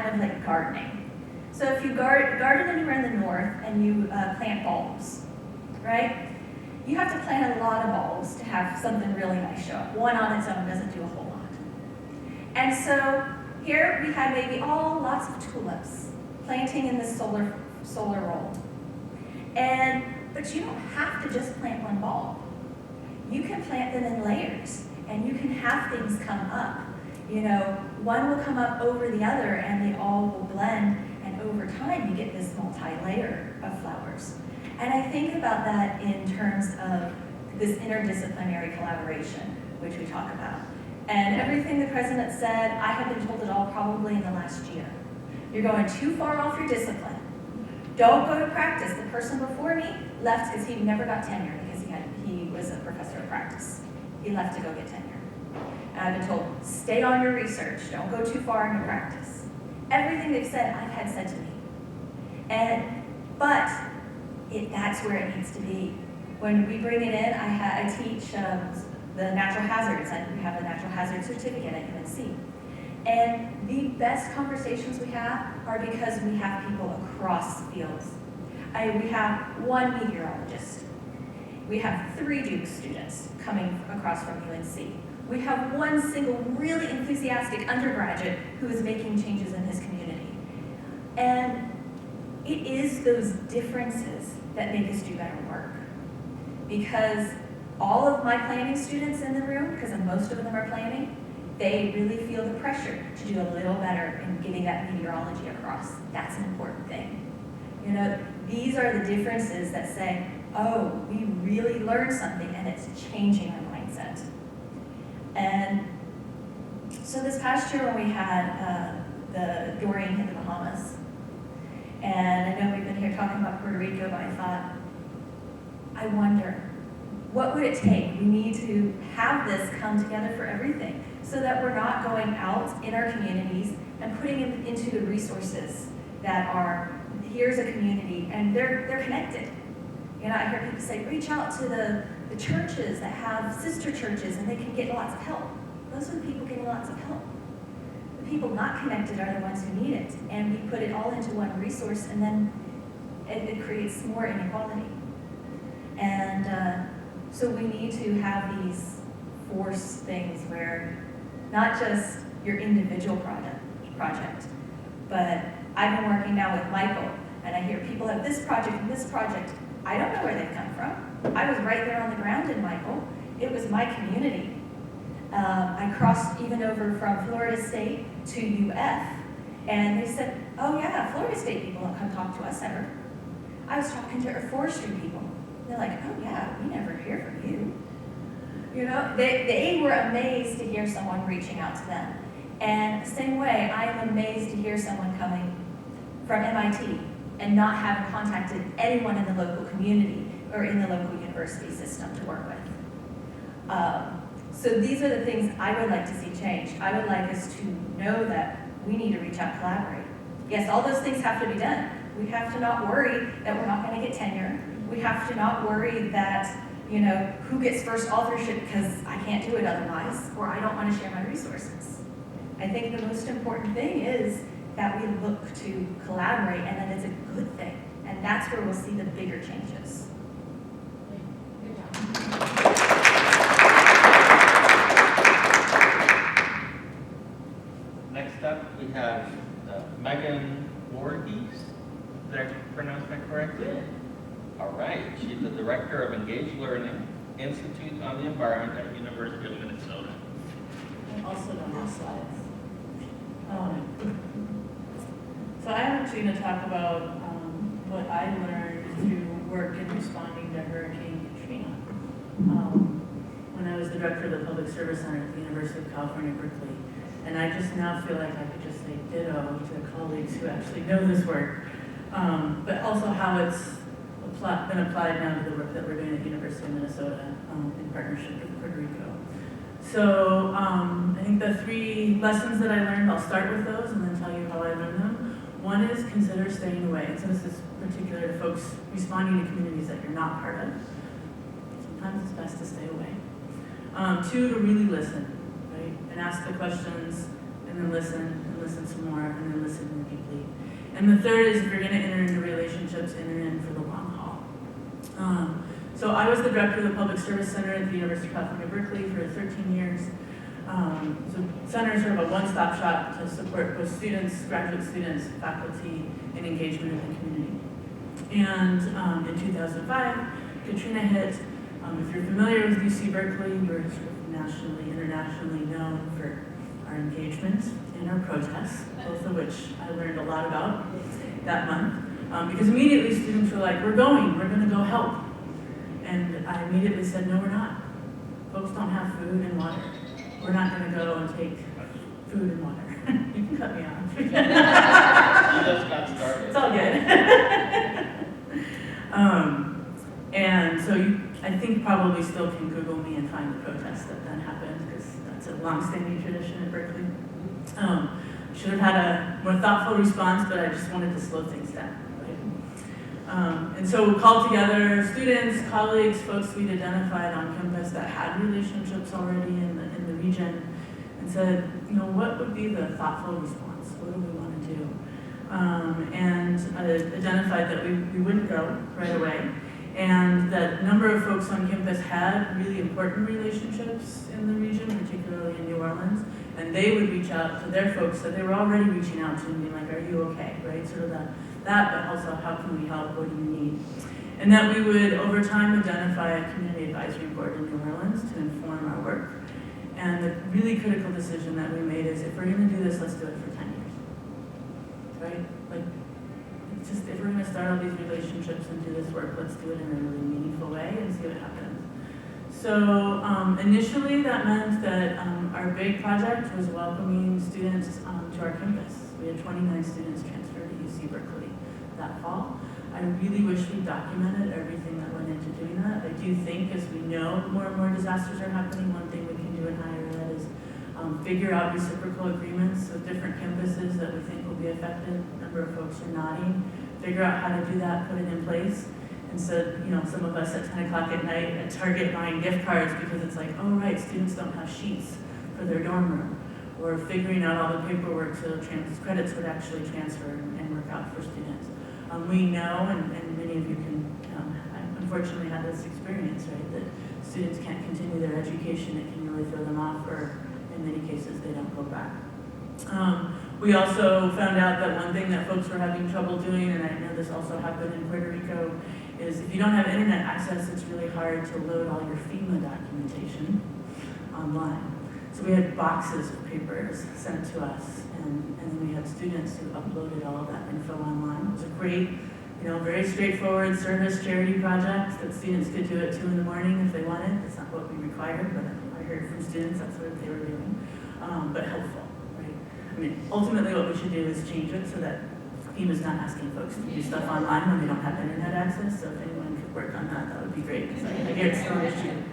kind of like gardening. So if you garden anywhere in the north and you plant bulbs, right? You have to plant a lot of bulbs to have something really nice show up. One on its own doesn't do a whole lot. And so here we had maybe lots of tulips planting in this solar roll. But you don't have to just plant one bulb. You can plant them in layers, and you can have things come up. You know, one will come up over the other, and they all will blend, and over time you get this multi-layer of flowers. And I think about that in terms of this interdisciplinary collaboration, which we talk about. And everything the president said, I have been told it all probably in the last year. You're going too far off your discipline. Don't go to practice. The person before me left because he never got tenure because he was a professor of practice. He left to go get tenure. And I've been told, stay on your research. Don't go too far into practice. Everything they've said, I've had said to me. But that's where it needs to be. When we bring it in, I teach the natural hazards, and we have a natural hazard certificate at UNC. And the best conversations we have are because we have people across fields. We have one meteorologist. We have 3 Duke students coming across from UNC. We have one single really enthusiastic undergraduate who is making changes in his community. And it is those differences that make us do better work. Because all of my planning students in the room, because most of them are planning, they really feel the pressure to do a little better in getting that meteorology across. That's an important thing. You know, these are the differences that say, oh, we really learned something and it's changing our mindset. And so this past year when we had the Dorian hit the Bahamas, and I know we've been here talking about Puerto Rico, but I thought, I wonder, what would it take? We need to have this come together for everything so that we're not going out in our communities and putting them into the resources that are, here's a community, and they're connected. You know, I hear people say, reach out to the churches that have sister churches and they can get lots of help. Those are the people getting lots of help. The people not connected are the ones who need it. And we put it all into one resource, and then it creates more inequality. And so we need to have these force things where not just your individual project, but I've been working now with Michael, and I hear people have this project and this project. I don't know where they've come from. I was right there on the ground in Michael. It was my community. I crossed even over from Florida State to UF, and they said, oh yeah, Florida State people don't come talk to us ever. I was talking to our forestry people. They're like, oh yeah, we never hear from you. You know, they were amazed to hear someone reaching out to them. And the same way, I am amazed to hear someone coming from MIT and not having contacted anyone in the local community or in the local university system to work with. So these are the things I would like to see change. I would like us to know that we need to reach out and collaborate. Yes, all those things have to be done. We have to not worry that we're not going to get tenure. We have to not worry that, you know, who gets first authorship because I can't do it otherwise, or I don't want to share my resources. I think the most important thing is that we look to collaborate and that it's a good thing. And that's where we'll see the bigger changes. Good job. Next up, we have Megan Voorhees. Did I pronounce that correctly? Good. All right. She's the Director of Engaged Learning, Institute on the Environment at University of Minnesota. I also don't have slides. So I'm actually going to talk about what I learned through work in responding to Hurricane Katrina. When I was the director of the Public Service Center at the University of California, Berkeley. And I just now feel like I could just say ditto to colleagues who actually know this work, but also how it's been applied now to the work that we're doing at the University of Minnesota in partnership with Puerto Rico. So I think the 3 lessons that I learned, I'll start with those and then tell you how I learned them. One is consider staying away. And so this is particular to folks responding to communities that you're not part of. Sometimes it's best to stay away. 2, to really listen, right? And ask the questions and then listen some more and then listen And the third is if you're gonna enter into relationships, enter in for the long haul. So I was the director of the Public Service Center at the University of California, Berkeley for 13 years. So center is sort of a one-stop shop to support both students, graduate students, faculty, and engagement in the community. And in 2005, Katrina hit. If you're familiar with UC Berkeley, we're sort of nationally, internationally known for our engagement and our protests, both of which I learned a lot about that month. Because immediately students were like, we're gonna go help. And I immediately said, no, we're not. Folks don't have food and water. We're not gonna go and take food and water. You can cut me off. You just got started. It's all good. And so I think probably still can Google me and find the protest that then happened, because that's a long-standing tradition at Berkeley. Should have had a more thoughtful response, but I just wanted to slow things down. Right? And so we called together students, colleagues, folks we'd identified on campus that had relationships already in the region, and said, you know, what would be the thoughtful response? What do we want to do? And identified that we wouldn't go right away, and that a number of folks on campus had really important relationships in the region, particularly in New Orleans, and they would reach out to their folks that they were already reaching out to and being like, are you okay, right? Sort of that, but also how can we help, what do you need? And that we would, over time, identify a community advisory board in New Orleans to inform our work. And the really critical decision that we made is, if we're gonna do this, let's do it for 10 years, right? Like, it's just, if we're gonna start all these relationships and do this work, let's do it in a really meaningful way and see what happens. So initially that meant that our big project was welcoming students to our campus. We had 29 students transfer to UC Berkeley that fall. I really wish we documented everything that went into doing that. I do think, as we know more and more disasters are happening, one thing we can do in higher ed is figure out reciprocal agreements with different campuses that we think will be affected. A number of folks are nodding. Figure out how to do that, put it in place. Instead, you know, some of us at 10 o'clock at night at Target buying gift cards because it's like, oh right, students don't have sheets for their dorm room. Or figuring out all the paperwork so credits would actually transfer and work out for students. We know, and many of you can, unfortunately have this experience, right, that students can't continue their education. It can really throw them off, or in many cases they don't go back. We also found out that one thing that folks were having trouble doing, and I know this also happened in Puerto Rico, is if you don't have internet access, it's really hard to load all your FEMA documentation online. So we had boxes of papers sent to us, and then we had students who uploaded all of that info online. It was a great, you know, very straightforward service charity project that students could do at 2 in the morning if they wanted. That's not what we required, but I heard from students that's what they were doing, but helpful, right? I mean, ultimately what we should do is change it so that FEMA's not asking folks to do stuff online when they don't have internet access. So if anyone could work on that, that would be great, because I hear it's still an issue.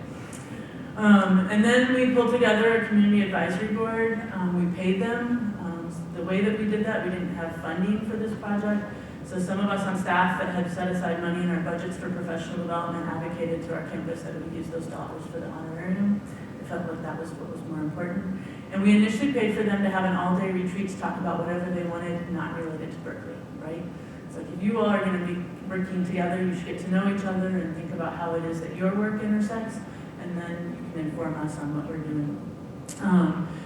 And then we pulled together a community advisory board. We paid them. The way that we did that, we didn't have funding for this project. So some of us on staff that had set aside money in our budgets for professional development advocated to our campus that we use those dollars for the honorarium. It felt like that was what was more important. And we initially paid for them to have an all-day retreat to talk about whatever they wanted, not related to Berkeley, right? It's like, if you all are gonna be working together, you should get to know each other and think about how it is that your work intersects, and then you can inform us on what we're doing.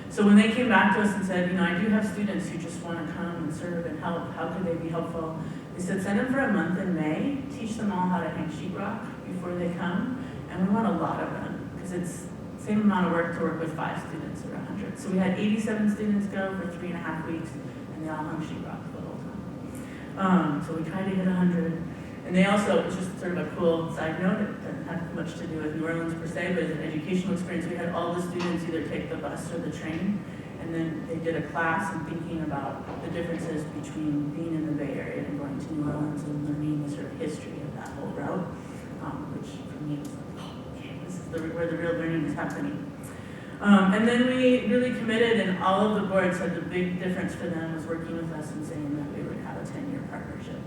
So when they came back to us and said, you know, I do have students who just want to come and serve and help, how could they be helpful? They said, send them for a month in May, teach them all how to hang sheetrock before they come, and we want a lot of them, because it's the same amount of work to work with 5 students or 100. So we had 87 students go for 3.5 weeks, and they all hung sheetrock the whole time. So we tried to hit 100. And they also, it was just sort of a cool side note, it doesn't have much to do with New Orleans per se, but as an educational experience, we had all the students either take the bus or the train, and then they did a class and thinking about the differences between being in the Bay Area and going to New Orleans and learning the sort of history of that whole route, which for me was like, oh, okay, this is where the real learning is happening. And then we really committed, and all of the boards said the big difference for them was working with us and saying that we would have a 10-year partnership.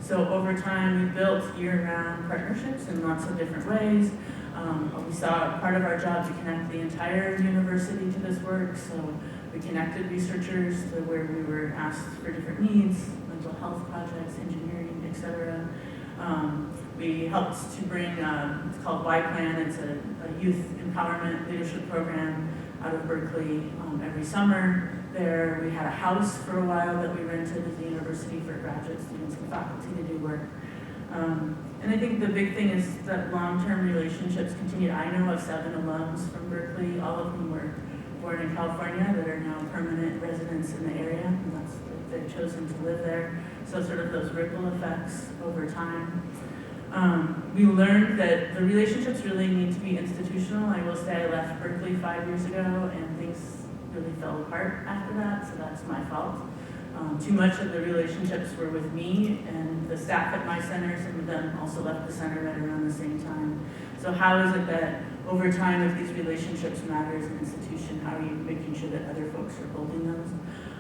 So over time, we built year-round partnerships in lots of different ways. We saw part of our job to connect the entire university to this work. So we connected researchers to where we were asked for different needs, went mental health projects, engineering, etc. We helped to bring, it's called Y-Plan, it's a youth empowerment leadership program out of Berkeley every summer. There we had a house for a while that we rented at the university for graduate students and faculty to do work. And I think the big thing is that long-term relationships continue. I know of 7 alums from Berkeley, all of whom were born in California that are now permanent residents in the area, and they've chosen to live there. So sort of those ripple effects over time. We learned that the relationships really need to be institutional. I will say I left Berkeley 5 years ago and things really fell apart after that, so that's my fault. Too much of the relationships were with me and the staff at my center. Some of them also left the center right around the same time. So how is it that over time, if these relationships matter as an institution, how are you making sure that other folks are holding those?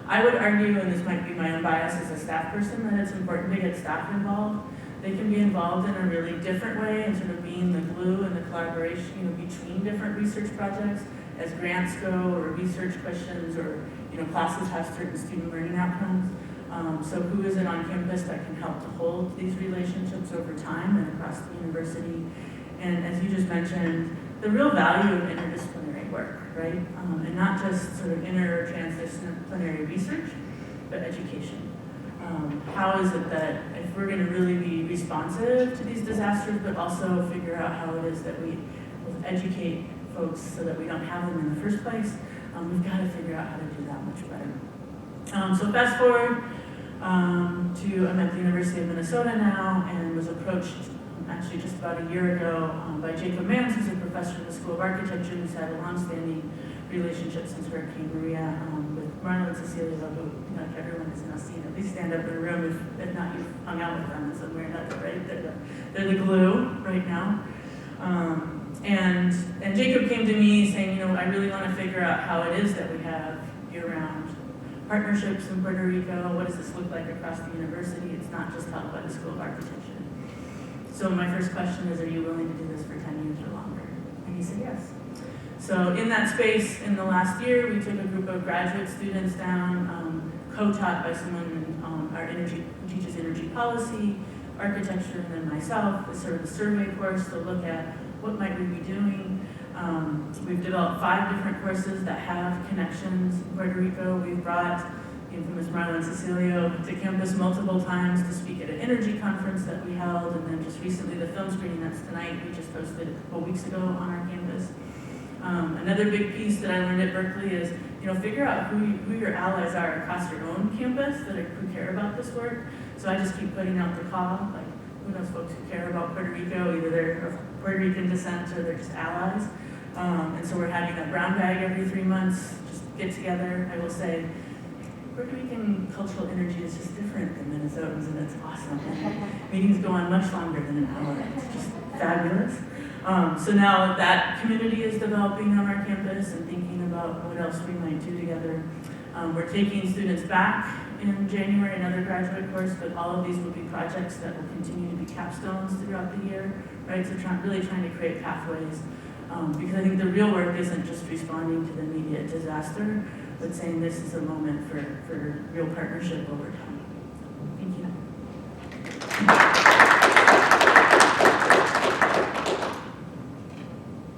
I would argue, and this might be my own bias as a staff person, that it's important to get staff involved. They can be involved in a really different way and sort of being the glue and the collaboration, between different research projects as grants go or research questions or, classes have certain student learning outcomes. So who is it on campus that can help to hold these relationships over time and across the university? And as you just mentioned, the real value of interdisciplinary work, right? And not just sort of inter or transdisciplinary research, but education. How is it that if we're going to really be responsive to these disasters, but also figure out how it is that we educate folks so that we don't have them in the first place, we've got to figure out how to do that much better. So fast forward I'm at the University of Minnesota now and was approached actually just about a year ago by Jacob Manns, who's a professor in the School of Architecture, who's had a long-standing relationship since Hurricane Maria with Marla and Cecilia, who everyone has now seen at least stand up in a room, if not you've hung out with them in some way or another, right? They're the glue right now. And Jacob came to me saying, I really want to figure out how it is that we have year-round partnerships in Puerto Rico. What does this look like across the university? It's not just held by the School of Architecture. So my first question is, are you willing to do this for 10 years or longer? And he said yes. So in that space, in the last year, we took a group of graduate students down, co-taught by someone who teaches energy policy, architecture, and then myself, as sort of a survey course to look at what might we be doing. We've developed 5 different courses that have connections in Puerto Rico. We've brought the infamous Marla and Cecilio to campus multiple times to speak at an energy conference that we held, and then just recently the film screening that's tonight we just hosted a couple weeks ago on our campus. Another big piece that I learned at Berkeley is, figure out who your allies are across your own campus who care about this work. So I just keep putting out the call, like, who knows folks who care about Puerto Rico, either they're of Puerto Rican descent or they're just allies. And so we're having a brown bag every 3 months, just get together. I will say, Puerto Rican cultural energy is just different than Minnesotans, and it's awesome. And meetings go on much longer than an hour. It's just fabulous. So now that community is developing on our campus and thinking about what else we might do together. We're taking students back in January, another graduate course, but all of these will be projects that will continue to be capstones throughout the year, right? So really trying to create pathways, because I think the real work isn't just responding to the immediate disaster, but saying this is a moment for real partnership over time. Thank you.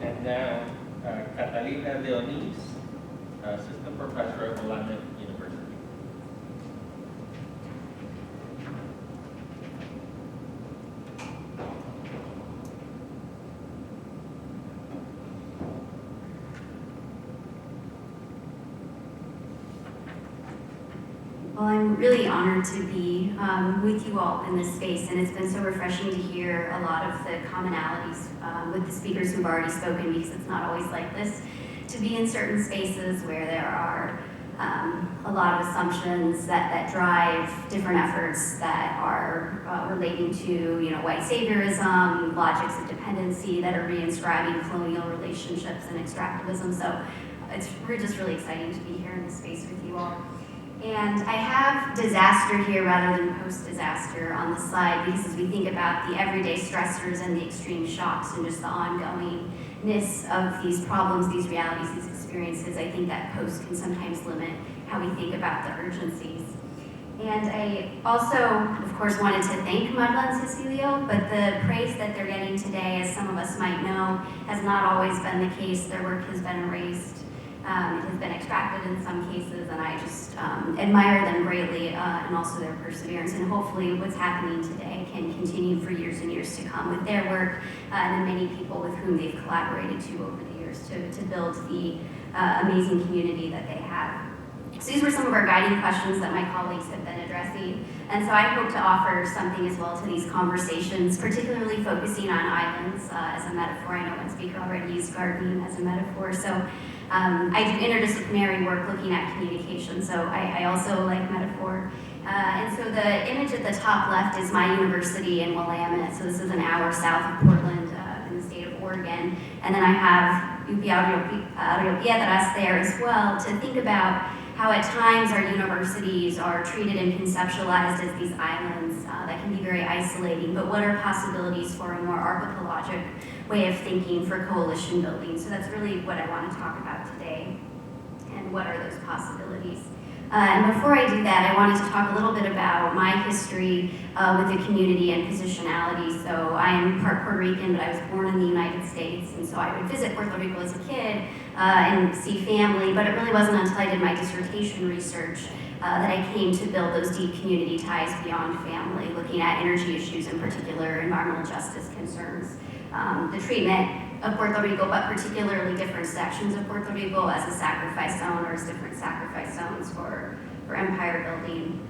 And now, Catalina Leonis, Assistant Professor at Willamette University. Well, I'm really honored to be with you all in this space, and it's been so refreshing to hear a lot of the commonalities with the speakers who've already spoken, because it's not always like this, to be in certain spaces where there are a lot of assumptions that drive different efforts that are relating to, white saviorism, logics of dependency that are reinscribing colonial relationships and extractivism. So we're just really exciting to be here in this space with you all. And I have disaster here rather than post-disaster on the slide, because as we think about the everyday stressors and the extreme shocks and just the ongoingness of these problems, these realities, these experiences, I think that post can sometimes limit how we think about the urgencies. And I also, of course, wanted to thank Mudland Cecilio, but the praise that they're getting today, as some of us might know, has not always been the case. Their work has been erased. It has been extracted in some cases, and I just admire them greatly, and also their perseverance. And hopefully what's happening today can continue for years and years to come with their work and the many people with whom they've collaborated to over the years to build the amazing community that they have. So these were some of our guiding questions that my colleagues have been addressing. And so I hope to offer something as well to these conversations, particularly focusing on islands as a metaphor. I know one speaker already used gardening as a metaphor. So I do interdisciplinary work looking at communication, so I also like metaphor. And so the image at the top left is my university in Willamette. So this is an hour south of Portland in the state of Oregon. And then I have UP Rio Piedras there as well to think about how at times our universities are treated and conceptualized as these islands that can be very isolating, but what are possibilities for a more archipelagic way of thinking for coalition building? So that's really what I want to talk about today, and what are those possibilities. And before I do that, I wanted to talk a little bit about my history with the community and positionality. So I am part Puerto Rican, but I was born in the United States, and so I would visit Puerto Rico as a kid and see family, but it really wasn't until I did my dissertation research that I came to build those deep community ties beyond family, looking at energy issues in particular, environmental justice concerns, the treatment of Puerto Rico, but particularly different sections of Puerto Rico as a sacrifice zone or as different sacrifice zones for empire building.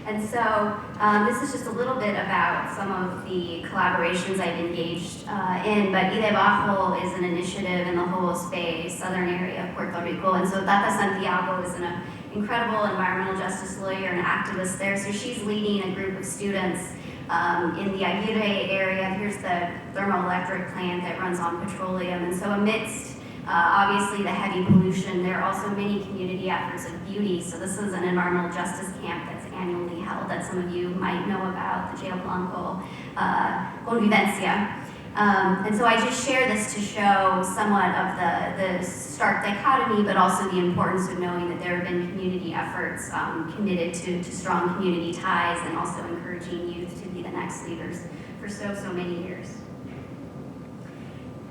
And so this is just a little bit about some of the collaborations I've engaged in, but Ide Bajo is an initiative in the Hobos Bay, southern area of Puerto Rico, and so Tata Santiago is an incredible environmental justice lawyer and activist there, so she's leading a group of students in the Aguirre area. Here's the thermoelectric plant that runs on petroleum, and so amidst obviously the heavy pollution, there are also many community efforts of beauty. So this is an environmental justice camp that's annually held that some of you might know about, the Jail Blanco Convivencia. And so I just share this to show somewhat of the stark dichotomy, but also the importance of knowing that there have been community efforts committed to strong community ties and also encouraging youth to be the next leaders for so many years.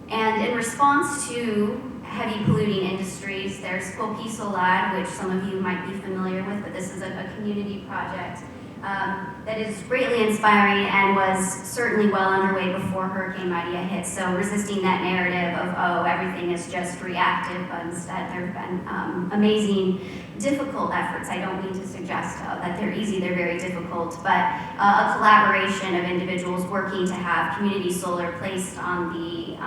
And in response to heavy polluting industries, there's Coqui Solar, which some of you might be familiar with, but this is a community project that is greatly inspiring and was certainly well underway before Hurricane Maria hit. So resisting that narrative of, oh, everything is just reactive, but instead there have been amazing, difficult efforts. I don't mean to suggest that they're easy, they're very difficult, but a collaboration of individuals working to have community solar placed on the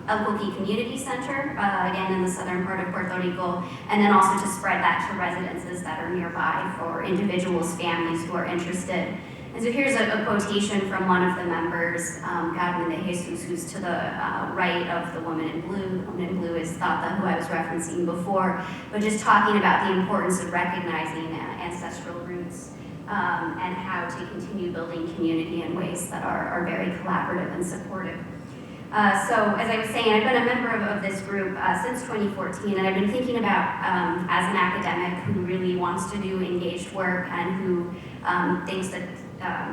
El Coqui Community Center, again in the southern part of Puerto Rico, and then also to spread that to residences that are nearby for individuals, families who are interested. And so here's a quotation from one of the members, Carmen de Jesus, who's to the right of the woman in blue. The woman in blue is Tata, who I was referencing before, but just talking about the importance of recognizing ancestral roots and how to continue building community in ways that are very collaborative and supportive. So as I was saying, I've been a member of this group since 2014, and I've been thinking about, as an academic who really wants to do engaged work and who thinks that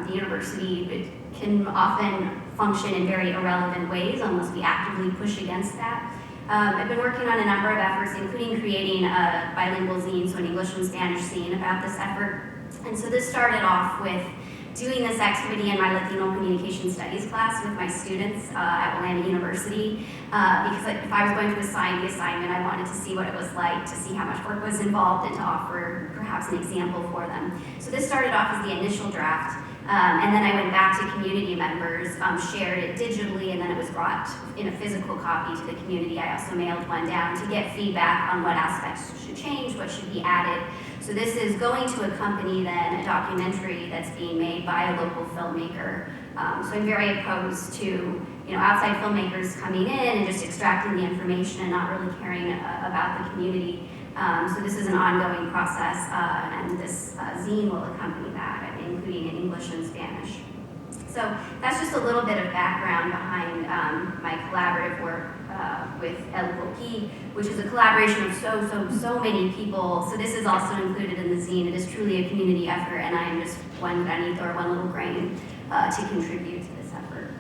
the university can often function in very irrelevant ways unless we actively push against that. I've been working on a number of efforts, including creating a bilingual zine, so an English and Spanish zine about this effort. And so this started off with doing this activity in my Latino Communication Studies class with my students at Willamette University, because if I was going to assign the assignment, I wanted to see what it was like, to see how much work was involved, and to offer perhaps an example for them. So this started off as the initial draft, and then I went back to community members, shared it digitally, and then it was brought in a physical copy to the community. I also mailed one down to get feedback on what aspects should change, what should be added. So this is going to accompany then a documentary that's being made by a local filmmaker. So I'm very opposed to outside filmmakers coming in and just extracting the information and not really caring about the community. So this is an ongoing process, and this zine will accompany that, including in English and Spanish. So that's just a little bit of background behind my collaborative work with El Coquí, which is a collaboration of so many people. So this is also included in the zine. It is truly a community effort, and I am just one granito or one little grain to contribute to this effort.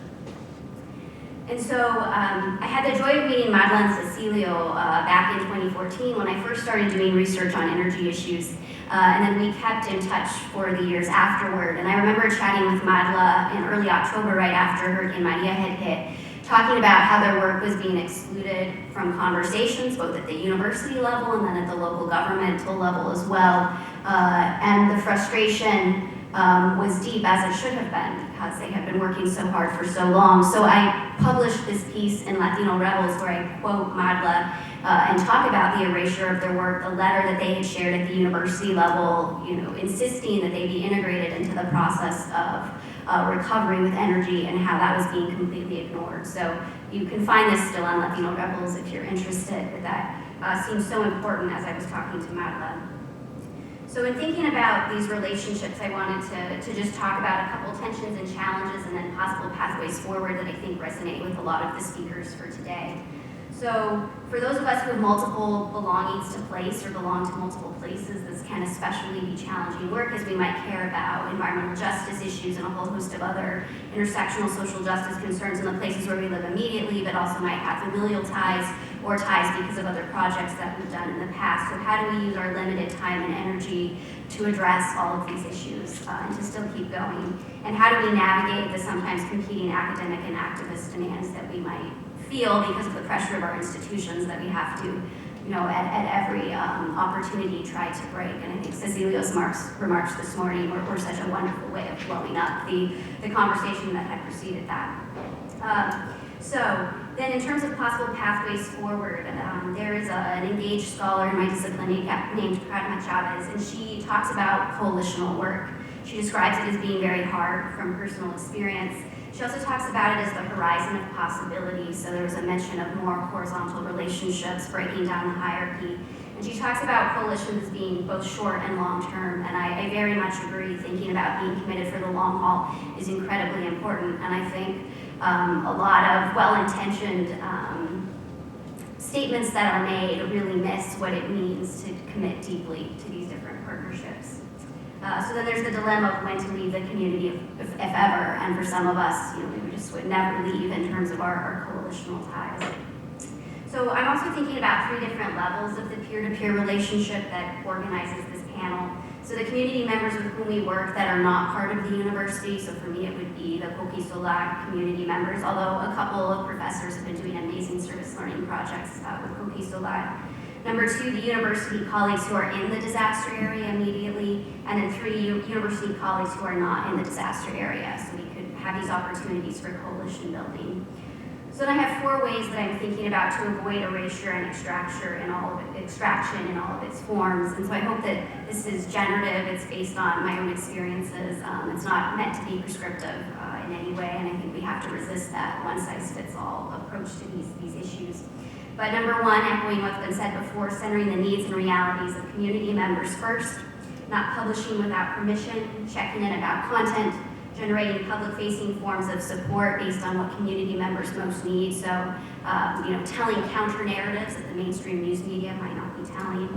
And so I had the joy of meeting Madla and Cecilio back in 2014 when I first started doing research on energy issues. And then we kept in touch for the years afterward. And I remember chatting with Madla in early October, right after Hurricane Maria had hit, talking about how their work was being excluded from conversations, both at the university level and then at the local governmental level as well. And the frustration was deep, as it should have been, because they had been working so hard for so long. So I published this piece in Latino Rebels where I quote Madla and talk about the erasure of their work, the letter that they had shared at the university level, insisting that they be integrated into the process of recovery with energy, and how that was being completely ignored. So you can find this still on Latino Rebels if you're interested, but that seems so important as I was talking to Madla. So in thinking about these relationships, I wanted to just talk about a couple tensions and challenges and then possible pathways forward that I think resonate with a lot of the speakers for today. So for those of us who have multiple belongings to place or belong to multiple places, this can especially be challenging work, as we might care about environmental justice issues and a whole host of other intersectional social justice concerns in the places where we live immediately, but also might have familial ties or ties because of other projects that we've done in the past. So how do we use our limited time and energy to address all of these issues and to still keep going? And how do we navigate the sometimes competing academic and activist demands that we might feel because of the pressure of our institutions that we have to, at every opportunity try to break? And I think Cecilio's remarks this morning were such a wonderful way of blowing up the conversation that had preceded that. So then in terms of possible pathways forward, there is an engaged scholar in my discipline named Karma Chavez, and she talks about coalitional work. She describes it as being very hard from personal experience. She also talks about it as the horizon of possibility. So there was a mention of more horizontal relationships, breaking down the hierarchy. And she talks about coalitions as being both short and long term. And I very much agree. Thinking about being committed for the long haul is incredibly important. And I think a lot of well-intentioned statements that are made really miss what it means to commit deeply to these different partnerships. So then there's the dilemma of when to leave the community, if ever, and for some of us, we just would never leave in terms of our coalitional ties. So I'm also thinking about 3 different levels of the peer-to-peer relationship that organizes this panel. So the community members with whom we work that are not part of the university, so for me it would be the Coquí Solar community members, although a couple of professors have been doing amazing service learning projects with Coquí Solar. Number 2, the university colleagues who are in the disaster area immediately, and then 3, university colleagues who are not in the disaster area, so we could have these opportunities for coalition building. So then I have 4 ways that I'm thinking about to avoid erasure and extraction in all of its forms. And so I hope that this is generative, it's based on my own experiences, it's not meant to be prescriptive in any way, and I think we have to resist that one-size-fits-all approach to these issues. But number 1, echoing what's been said before, centering the needs and realities of community members first, not publishing without permission, checking in about content, generating public-facing forms of support based on what community members most need. So, telling counter-narratives that the mainstream news media might not be telling.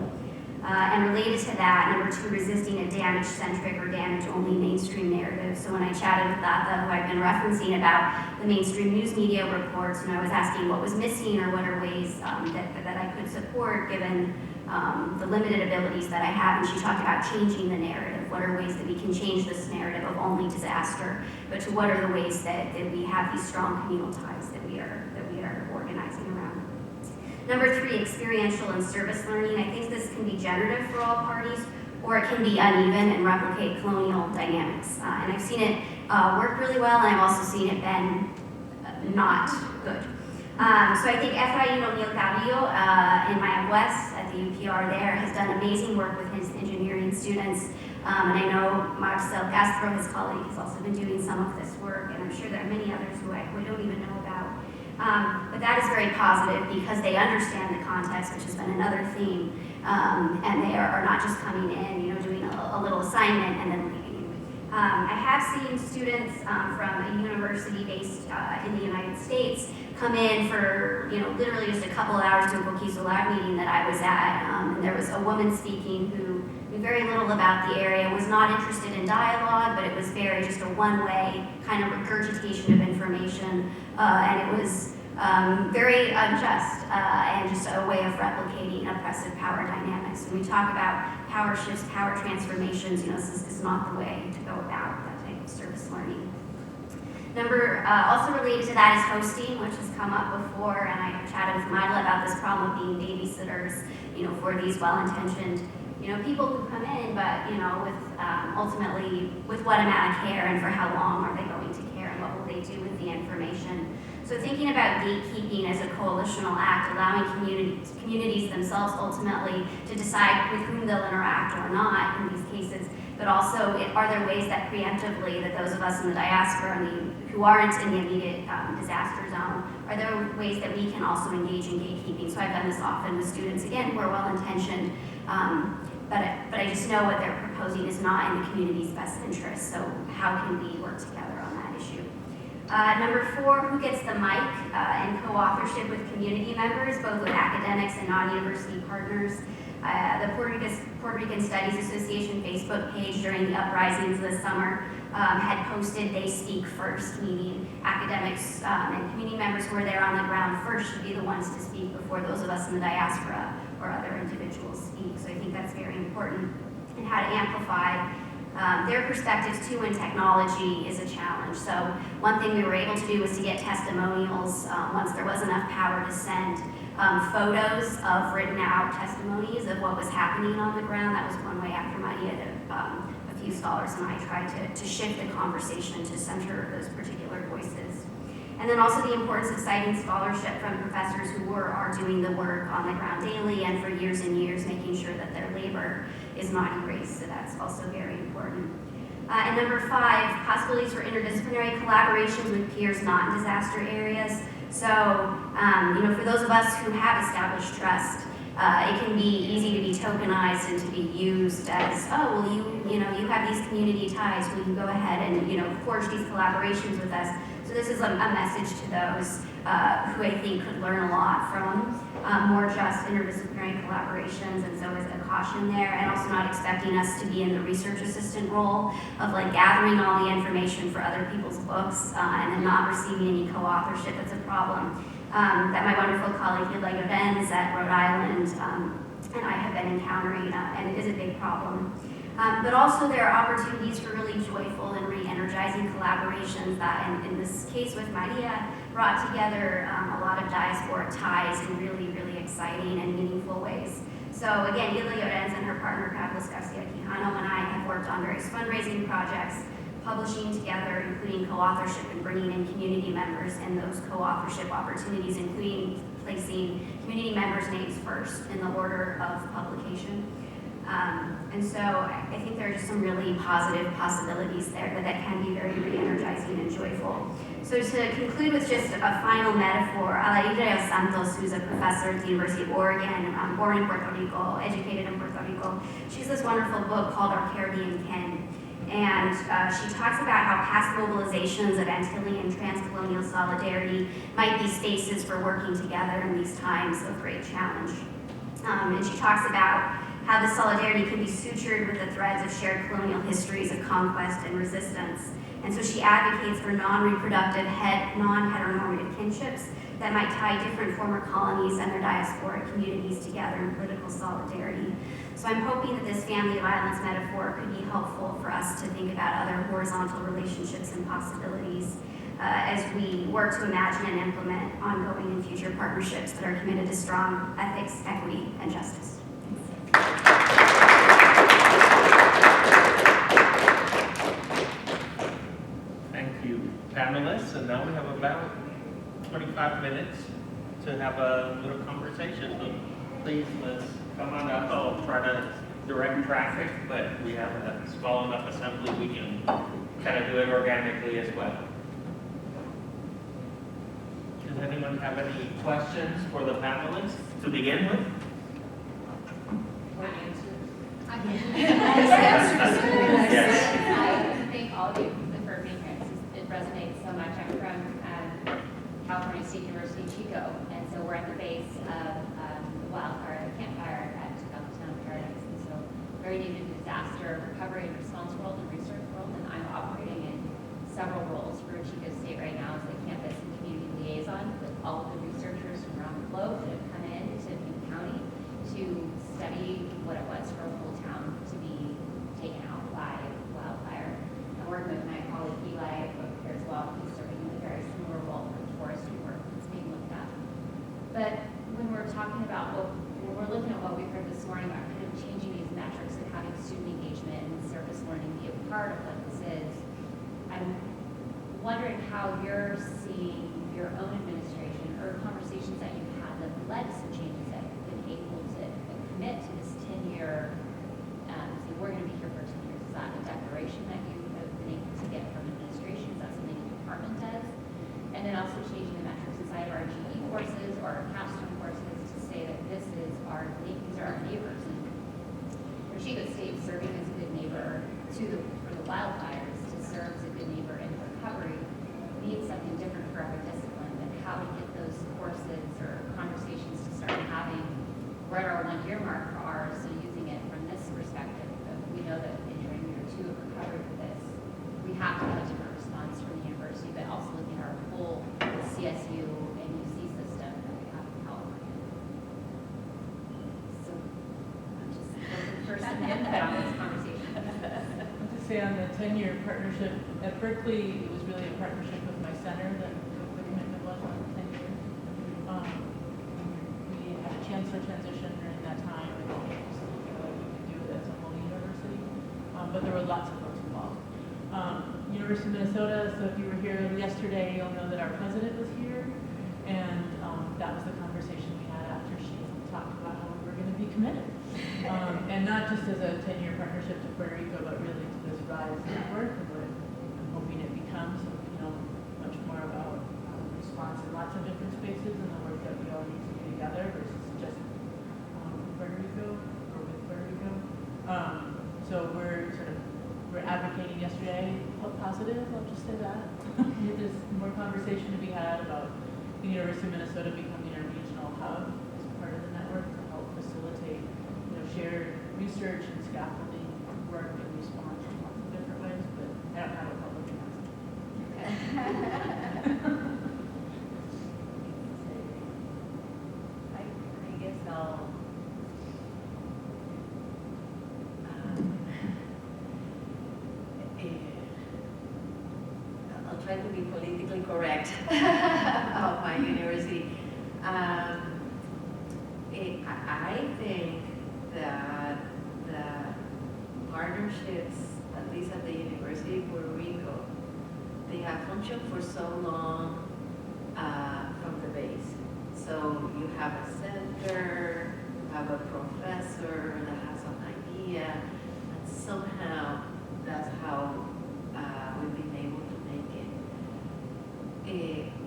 And related to that, number 2, resisting a damage-centric or damage-only mainstream narrative. So when I chatted with Lata, who I've been referencing about the mainstream news media reports, I was asking what was missing or what are ways that I could support given the limited abilities that I have. And she talked about changing the narrative. What are ways that we can change this narrative of only disaster, but to what are the ways that we have these strong communal ties that we are organizing around. Number 3, experiential and service learning. I think this can be generative for all parties, or it can be uneven and replicate colonial dynamics. And I've seen it work really well, and I've also seen it been not good. So I think Efraín O'Neill Carrillo in Miami West at the UPR there has done amazing work with his engineering students. And I know Marcel Castro, his colleague, has also been doing some of this work, and I'm sure there are many others who I don't even know about. But that is very positive because they understand the context, which has been another theme, and they are not just coming in, doing a little assignment and then leaving. I have have seen students from a university based in the United States come in for, literally just a couple of hours to a Bokiso Lab meeting that I was at. And there was a woman speaking who knew very little about the area, was not interested in dialogue, but it was very just a one-way kind of regurgitation of information. And it was very unjust and just a way of replicating oppressive power dynamics. When we talk about power shifts, power transformations, this is not the way to go about that type of service learning. Also related to that is hosting, which has come up before, and I chatted with Myla about this problem of being babysitters, for these well-intentioned, people who come in, but, with ultimately with what amount of care and for how long are they going to care and what will they do with the information. So thinking about gatekeeping as a coalitional act, allowing communities themselves ultimately to decide with whom they'll interact or not in these cases, but also are there ways that preemptively that those of us in the diaspora who aren't in the immediate disaster zone, are there ways that we can also engage in gatekeeping? So I've done this often with students, again, who are well-intentioned, but I just know what they're proposing is not in the community's best interest, so how can we work together on that issue? Number 4, who gets the mic and co-authorship with community members, both with academics and non-university partners. The Puerto Rican Studies Association Facebook page during the uprisings this summer had posted They Speak First, meaning academics and community members who are there on the ground first should be the ones to speak before those of us in the diaspora or other individuals speak. So I think that's very important, and how to amplify their perspectives too when technology is a challenge. So one thing we were able to do was to get testimonials once there was enough power to send photos of written out testimonies of what was happening on the ground. That was one way after Maria that a few scholars and I tried to shift the conversation to center those particular voices. And then also the importance of citing scholarship from professors who are doing the work on the ground daily and for years and years, making sure that their labor is not erased. So that's also very important. And number 5, possibilities for interdisciplinary collaborations with peers not in disaster areas. So, for those of us who have established trust, it can be easy to be tokenized and to be used as, oh, well, you have these community ties, will you go ahead and, forge these collaborations with us? So this is a message to those who I think could learn a lot from more just interdisciplinary collaborations, and so is a caution there, and also not expecting us to be in the research assistant role of gathering all the information for other people's books and then not receiving any co-authorship. That's a problem that my wonderful colleague Hilda Benz at Rhode Island and I have been encountering, and it is a big problem. But also there are opportunities for really joyful and re-energizing collaborations that, in this case with Maria, brought together a lot of diasporic ties in really, really exciting and meaningful ways. So again, Hilda Llorenz and her partner, Carlos Garcia Quijano, and I have worked on various fundraising projects, publishing together, including co-authorship and bringing in community members in those co-authorship opportunities, including placing community members' names first in the order of publication. And so I think there are just some really positive possibilities there that can be very re-energizing and joyful. So to conclude with just a final metaphor, Alaida Santos, who's a professor at the University of Oregon, born in Puerto Rico, educated in Puerto Rico, she has this wonderful book called Our Caribbean Kin. And she talks about how past mobilizations of Antillean transcolonial solidarity might be spaces for working together in these times of great challenge. And she talks about how the solidarity can be sutured with the threads of shared colonial histories of conquest and resistance. And so she advocates for non-reproductive, non-heteronormative kinships that might tie different former colonies and their diasporic communities together in political solidarity. So I'm hoping that this family violence metaphor could be helpful for us to think about other horizontal relationships and possibilities as we work to imagine and implement ongoing and future partnerships that are committed to strong ethics, equity, and justice. Thank you, panelists. And now we have about 25 minutes to have a little conversation. So please, let's come on up. I'll try to direct traffic, but we have a small enough assembly we can kind of do it organically as well. Does anyone have any questions for the panelists to begin with? What answers? Yes. I thank all of you. student engagement and service learning be a part of what this is. I'm wondering how you're seeing your own administration or conversations that you've had that led to some changes that have been able to commit to this 10-year, say we're going to be here for 10 years. Is that a declaration that you have been able to get from administration? Is that something the department does? And then also changing the metrics inside of our GE courses or our capstone courses to say that these are our neighbors. And Rashida states serving as a good neighbor for the wildfires to serve as a good neighbor in recovery means something different for every discipline, but how to get those courses or conversations to start having, we're at our 1 year mark for ours, so using it from this perspective, we know that entering year 2 of recovery for this, we have to have a different response from the university, but also looking at our whole CSU and UC system that we have in California. So I'm just looking for some input on this conversation. To say on the 10-year partnership at Berkeley, it was really a partnership with my center that the commitment was on 10 years. We had a chancellor transition during that time, and we could do it as a whole university, but there were lots of folks involved. University of Minnesota, so if you were here yesterday, you'll know that our president was here, and that was the conversation we had after she talked about how we were going to be committed. And not just as a 10-year partnership to Puerto Rico, but really to this RISE network and what I'm hoping it becomes, much more about response in lots of different spaces and the work that we all need to do together versus just Puerto Rico or with Puerto Rico. So we're advocating yesterday, positive, I'll just say that. There's more conversation to be had about the University of Minnesota becoming a regional hub as part of the network to help facilitate shared research and scaffolding work and response in lots of different ways, but I don't have a public announcement. I guess I'll try to be politically correct about my university. I think that the partnerships, at least at the University of Puerto Rico, they have functioned for so long from the base. So you have a center, you have a professor that has an idea, and somehow that's how we've been able to make it.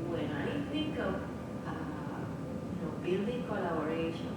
When I think of building collaboration